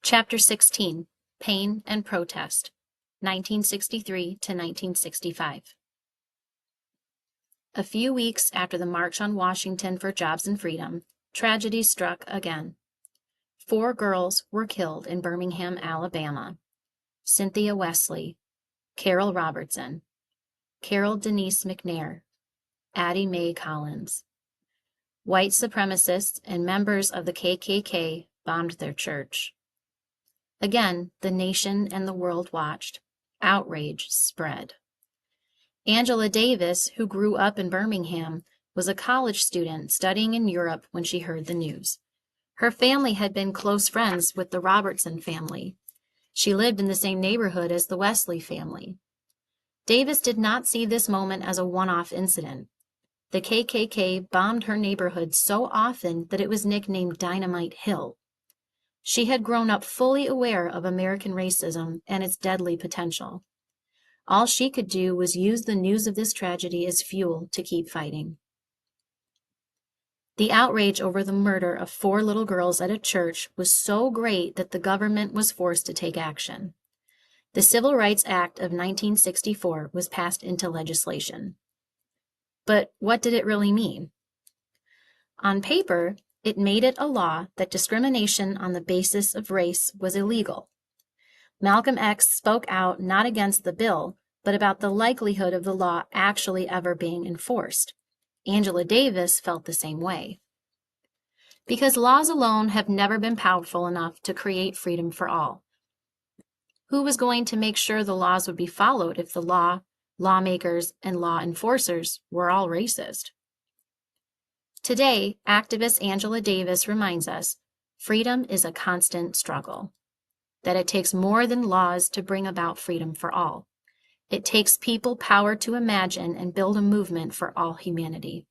Chapter 16, Pain and Protest, 1963 to 1965. A few weeks after the March on Washington for Jobs and Freedom, tragedy struck again. 4 girls were killed in Birmingham, Alabama. Cynthia Wesley, Carol Robertson, Carol Denise McNair, Addie Mae Collins. White supremacists and members of the KKK bombed their church. Again, the nation and the world watched. Outrage spread. Angela Davis, who grew up in Birmingham, was a college student studying in Europe when she heard the news. Her family had been close friends with the Robertson family. She lived in the same neighborhood as the Wesley family. Davis did not see this moment as a one-off incident. The KKK bombed her neighborhood so often that it was nicknamed Dynamite Hill. She had grown up fully aware of American racism and its deadly potential. All she could do was use the news of this tragedy as fuel to keep fighting. The outrage over the murder of 4 little girls at a church was so great that the government was forced to take action. The Civil Rights Act of 1964 was passed into legislation. But what did it really mean? On paper, it made it a law that discrimination on the basis of race was illegal. Malcolm X spoke out not against the bill, but about the likelihood of the law actually ever being enforced. Angela Davis felt the same way. Because laws alone have never been powerful enough to create freedom for all. Who was going to make sure the laws would be followed if the law, lawmakers, and law enforcers were all racist? Today, activist Angela Davis reminds us freedom is a constant struggle, that it takes more than laws to bring about freedom for all. It takes people power to imagine and build a movement for all humanity.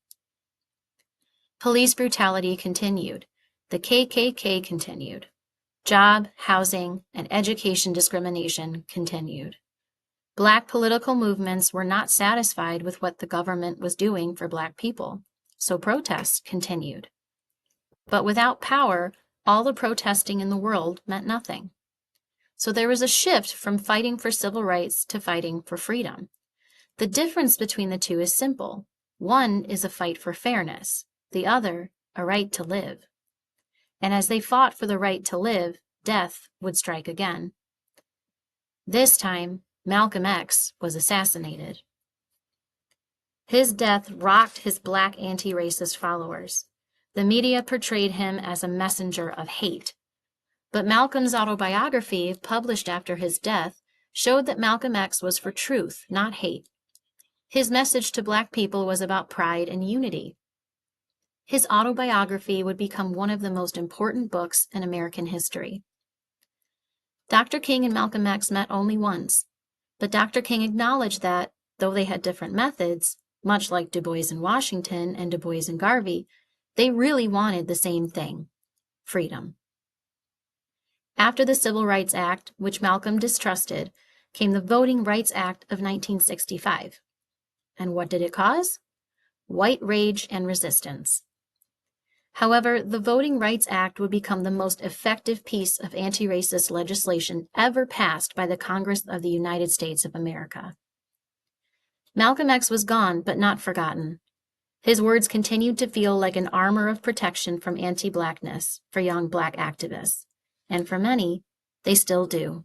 Police brutality continued. The KKK continued. Job, housing, and education discrimination continued. Black political movements were not satisfied with what the government was doing for Black people, so protests continued. But without power, all the protesting in the world meant nothing. So there was a shift from fighting for civil rights to fighting for freedom. The difference between the two is simple. One is a fight for fairness, the other, a right to live. And as they fought for the right to live, death would strike again. This time, Malcolm X was assassinated. His death rocked his Black anti-racist followers. The media portrayed him as a messenger of hate. But Malcolm's autobiography, published after his death, showed that Malcolm X was for truth, not hate. His message to Black people was about pride and unity. His autobiography would become one of the most important books in American history. Dr. King and Malcolm X met only once, but Dr. King acknowledged that, though they had different methods, much like Du Bois and Washington and Du Bois and Garvey, they really wanted the same thing: freedom. After the Civil Rights Act, which Malcolm distrusted, came the Voting Rights Act of 1965. And what did it cause? White rage and resistance. However, the Voting Rights Act would become the most effective piece of anti-racist legislation ever passed by the Congress of the United States of America. Malcolm X was gone, but not forgotten. His words continued to feel like an armor of protection from anti-Blackness for young Black activists, and for many, they still do.